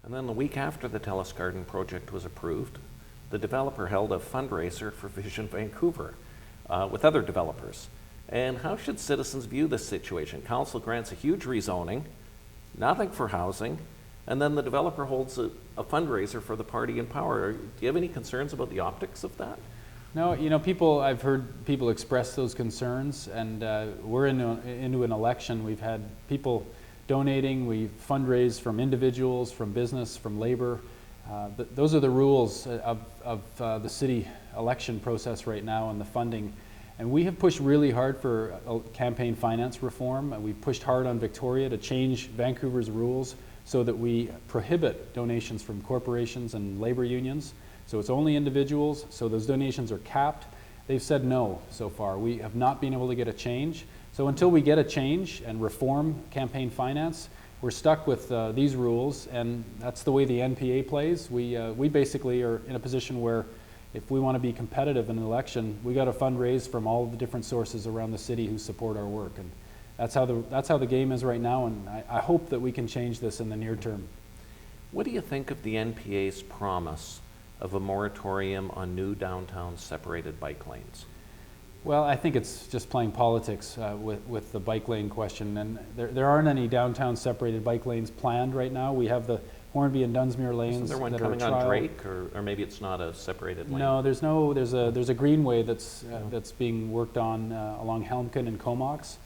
And then the week after the Telus Garden project was approved, the developer held a fundraiser for Vision Vancouver with other developers. And how should citizens view this situation? Council grants a huge rezoning, nothing for housing, and then the developer holds a fundraiser for the party in power. Do you have any concerns about the optics of that? No, I've heard people express those concerns, and we're into an election. We've had people donating, we fundraise from individuals, from business, from labor. Those are the rules of the city election process right now and the funding. And we have pushed really hard for campaign finance reform. And we've pushed hard on Victoria to change Vancouver's rules so that we prohibit donations from corporations and labor unions. So it's only individuals, so those donations are capped. They've said no so far. We have not been able to get a change. So until we get a change and reform campaign finance, we're stuck with these rules, and that's the way the NPA plays. We basically are in a position where if we want to be competitive in an election, we got to fundraise from all of the different sources around the city who support our work. And that's how the game is right now, and I hope that we can change this in the near term. What do you think of the NPA's promise of a moratorium on new downtown separated bike lanes? Well, I think it's just playing politics with the bike lane question, and there aren't any downtown separated bike lanes planned right now. We have the Hornby and Dunsmuir lanes. Isn't there one that coming are on Drake, or maybe it's not a separated lane? No, there's a greenway that's being worked on along Helmkin and Comox.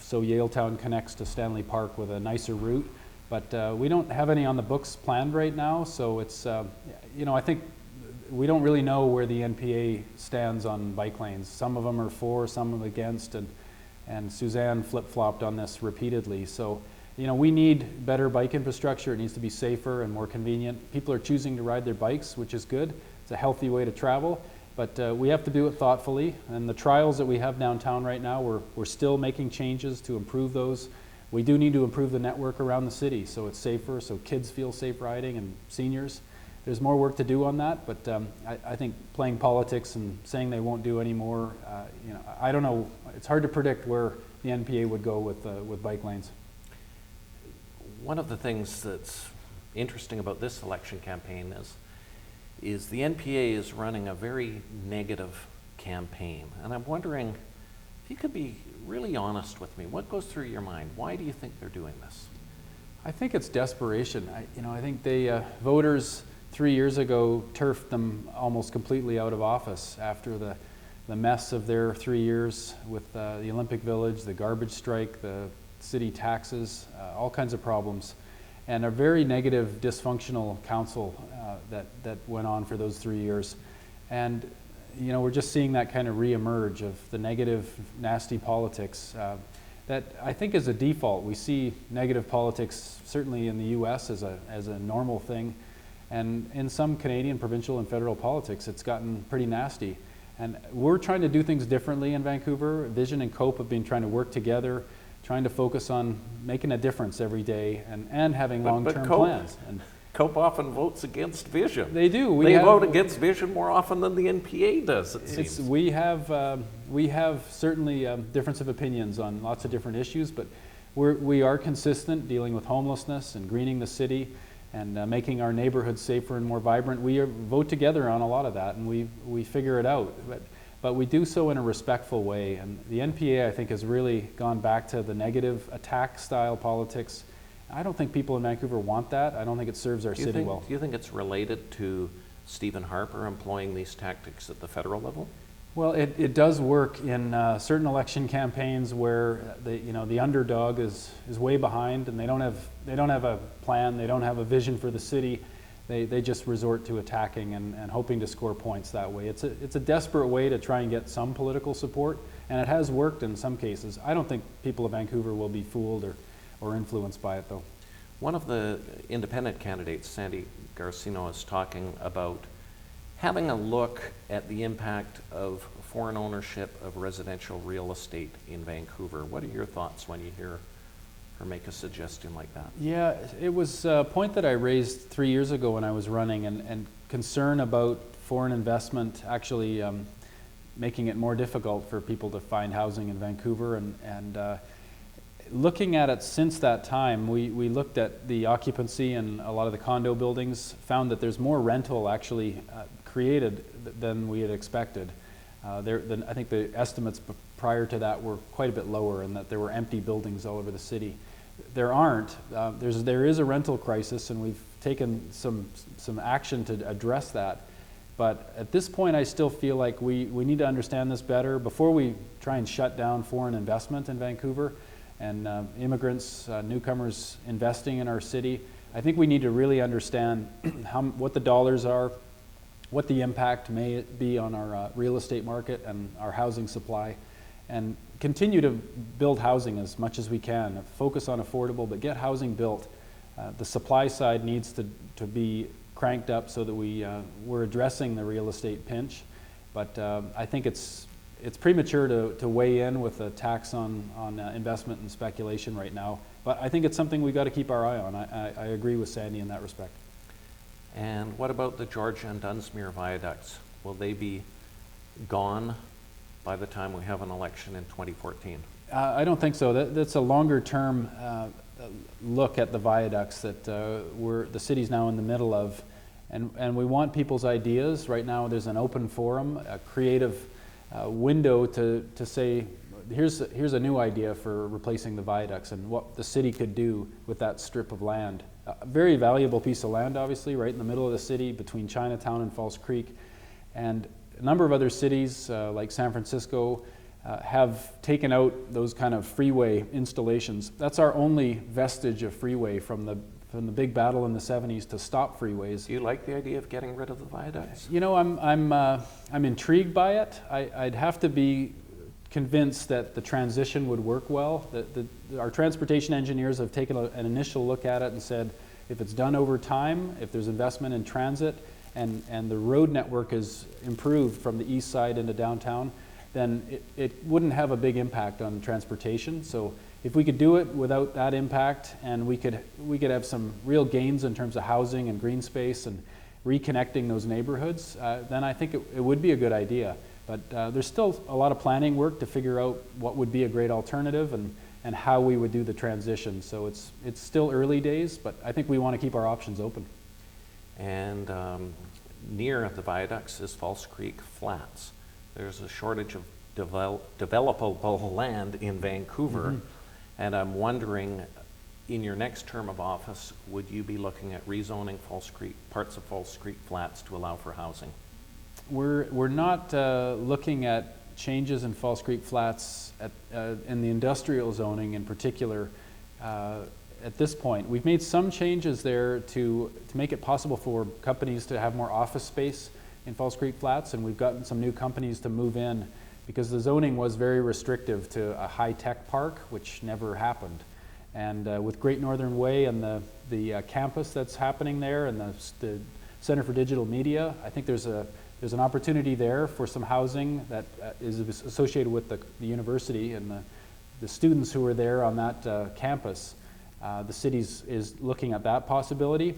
So Yaletown connects to Stanley Park with a nicer route, but we don't have any on the books planned right now. So it's I think we don't really know where the NPA stands on bike lanes. Some of them are for, some of them against, and Suzanne flip-flopped on this repeatedly. So, we need better bike infrastructure. It needs to be safer and more convenient. People are choosing to ride their bikes, which is good. It's a healthy way to travel, but we have to do it thoughtfully. And the trials that we have downtown right now, we're still making changes to improve those. We do need to improve the network around the city so it's safer, so kids feel safe riding and seniors. There's more work to do on that, but I think playing politics and saying they won't do any more, I don't know. It's hard to predict where the NPA would go with bike lanes. One of the things that's interesting about this election campaign is the NPA is running a very negative campaign, and I'm wondering if you could be really honest with me. What goes through your mind? Why do you think they're doing this? I think it's desperation. I think they voters 3 years ago turfed them almost completely out of office after the mess of their 3 years with the Olympic Village, the garbage strike, the city taxes, all kinds of problems, and a very negative, dysfunctional council that went on for those 3 years. And we're just seeing that kind of reemerge of the negative, nasty politics that I think is a default. We see negative politics certainly in the US as a normal thing. And in some Canadian provincial and federal politics, it's gotten pretty nasty. And we're trying to do things differently in Vancouver. Vision and COPE have been trying to work together, trying to focus on making a difference every day and having long-term plans. And COPE often votes against Vision. They do. They vote against Vision more often than the NPA does, it seems. We have certainly difference of opinions on lots of different issues, but we are consistent dealing with homelessness and greening the city and making our neighborhoods safer and more vibrant. We vote together on a lot of that, and we figure it out. But we do so in a respectful way. And the NPA, I think, has really gone back to the negative attack-style politics. I don't think people in Vancouver want that. I don't think it serves our city well. Do you think it's related to Stephen Harper employing these tactics at the federal level? Well, it does work in certain election campaigns where the underdog is way behind and they don't have a plan, they don't have a vision for the city. They just resort to attacking and hoping to score points that way. It's a desperate way to try and get some political support, and it has worked in some cases. I don't think people of Vancouver will be fooled or influenced by it, though. One of the independent candidates, Sandy Garcino, is talking about having a look at the impact of foreign ownership of residential real estate in Vancouver. What are your thoughts when you hear her make a suggestion like that? Yeah, it was a point that I raised 3 years ago when I was running, and concern about foreign investment actually making it more difficult for people to find housing in Vancouver. And looking at it since that time, we looked at the occupancy in a lot of the condo buildings, found that there's more rental actually created than we had expected. I think the estimates prior to that were quite a bit lower, and that there were empty buildings all over the city. There aren't. There is a rental crisis, and we've taken some action to address that. But at this point, I still feel like we need to understand this better before we try and shut down foreign investment in Vancouver and immigrants, newcomers investing in our city. I think we need to really understand what the dollars are, what the impact may be on our real estate market and our housing supply, and continue to build housing as much as we can. Focus on affordable, but get housing built. The supply side needs to be cranked up so that we're addressing the real estate pinch. But I think it's premature to weigh in with a tax on investment and speculation right now. But I think it's something we've got to keep our eye on. I agree with Sandy in that respect. And what about the Georgia and Dunsmuir viaducts? Will they be gone by the time we have an election in 2014? I don't think so. That's a longer term look at the viaducts that the city's now in the middle of. And we want people's ideas. Right now there's an open forum, a creative window to say, here's a new idea for replacing the viaducts and what the city could do with that strip of land. A very valuable piece of land, obviously, right in the middle of the city between Chinatown and False Creek. And a number of other cities like San Francisco have taken out those kind of freeway installations. That's our only vestige of freeway from the big battle in the 70s to stop freeways. Do you like the idea of getting rid of the viaducts? You know, I'm intrigued by it. I'd have to be convinced that the transition would work well. Our transportation engineers have taken an initial look at it and said, if it's done over time, if there's investment in transit, and the road network is improved from the east side into downtown, then it wouldn't have a big impact on transportation. So if we could do it without that impact, and we could have some real gains in terms of housing and green space and reconnecting those neighborhoods, then I think it would be a good idea. But there's still a lot of planning work to figure out what would be a great alternative and how we would do the transition. So it's still early days, but I think we want to keep our options open. And near the viaducts is False Creek Flats. There's a shortage of developable land in Vancouver, and I'm wondering, in your next term of office, would you be looking at rezoning parts of False Creek Flats to allow for housing? We're not looking at changes in False Creek Flats in the industrial zoning in particular at this point. We've made some changes there to make it possible for companies to have more office space in False Creek Flats, and we've gotten some new companies to move in because the zoning was very restrictive to a high-tech park, which never happened. And with Great Northern Way and the campus that's happening there and the Center for Digital Media, I think there's an opportunity there for some housing that is associated with the university and the students who are there on that campus. The city is looking at that possibility.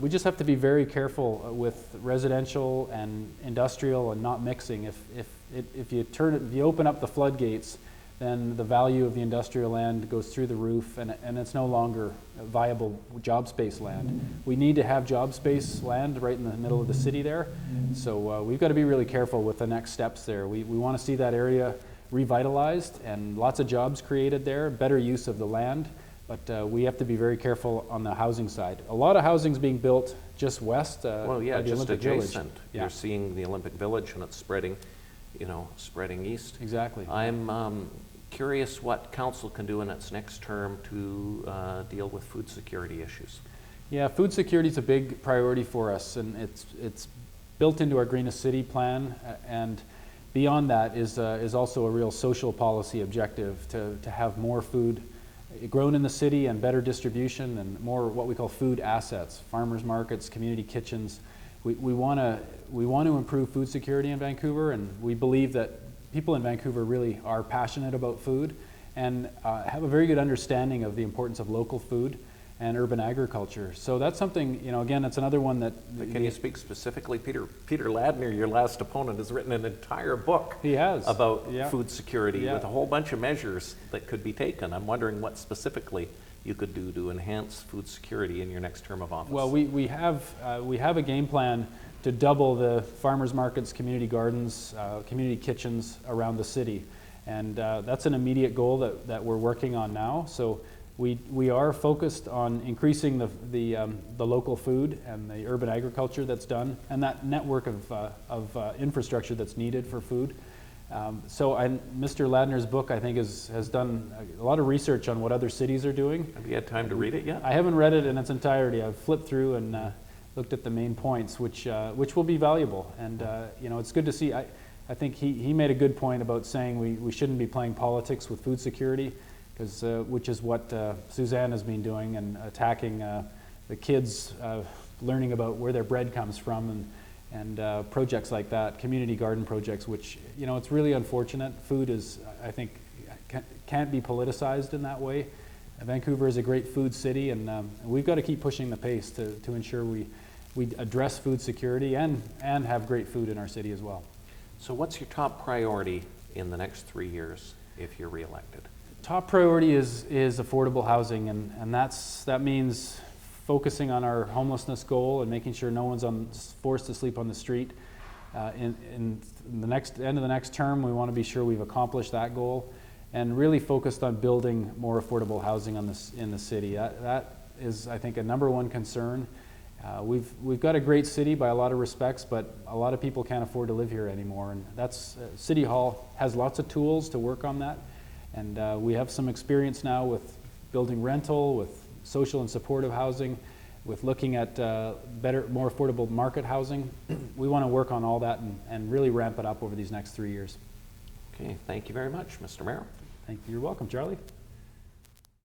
We just have to be very careful with residential and industrial and not mixing. If you open up the floodgates, then the value of the industrial land goes through the roof, and it's no longer viable job space land. We need to have job space land right in the middle of the city there. So we've got to be really careful with the next steps there. We want to see that area revitalized and lots of jobs created there, better use of the land. But we have to be very careful on the housing side. A lot of housing is being built just west by the just Olympic adjacent. Village. Yeah. You're seeing the Olympic Village, and it's spreading east. Exactly. I'm curious what council can do in its next term to deal with food security issues. Yeah, food security is a big priority for us, and it's built into our Greenest City plan, and beyond that is also a real social policy objective to have more food grown in the city and better distribution and more what we call food assets, farmers markets, community kitchens. We want to improve food security in Vancouver, and we believe that people in Vancouver really are passionate about food and have a very good understanding of the importance of local food. and urban agriculture. So that's something, you know, again, it's another one that. But can you speak specifically, Peter Ladner, your last opponent, has written an entire book He has. about Yeah. food security Yeah. with a whole bunch of measures that could be taken. I'm wondering what specifically you could do to enhance food security in your next term of office. Well, we have a game plan to double the farmers markets, community gardens, community kitchens around the city. And that's an immediate goal that we're working on now. So we are focused on increasing the local food and the urban agriculture that's done, and that network of infrastructure that's needed for food. Mr. Ladner's book, I think, has done a lot of research on what other cities are doing. Have you had time to read it yet? I haven't read it in its entirety. I've flipped through and looked at the main points, which will be valuable. And you know, it's good to see. I think he made a good point about saying we shouldn't be playing politics with food security, which is what Suzanne has been doing, and attacking the kids learning about where their bread comes from, and projects like that, community garden projects, which, you know, it's really unfortunate. Food is, I think, can't be politicized in that way. Vancouver is a great food city, and we've got to keep pushing the pace to ensure we address food security and have great food in our city as well. So what's your top priority in the next 3 years if you're reelected? Top priority is affordable housing, and that means focusing on our homelessness goal and making sure no one's forced to sleep on the street. In the end of the next term, we want to be sure we've accomplished that goal, and really focused on building more affordable housing in the city. That is, I think, a number one concern. We've got a great city by a lot of respects, but a lot of people can't afford to live here anymore, and that's City Hall has lots of tools to work on that, and we have some experience now with building rental, with social and supportive housing, with looking at better, more affordable market housing. We want to work on all that and really ramp it up over these next 3 years. Okay, thank you very much, Mr. Mayor. Thank you. You're welcome, Charlie.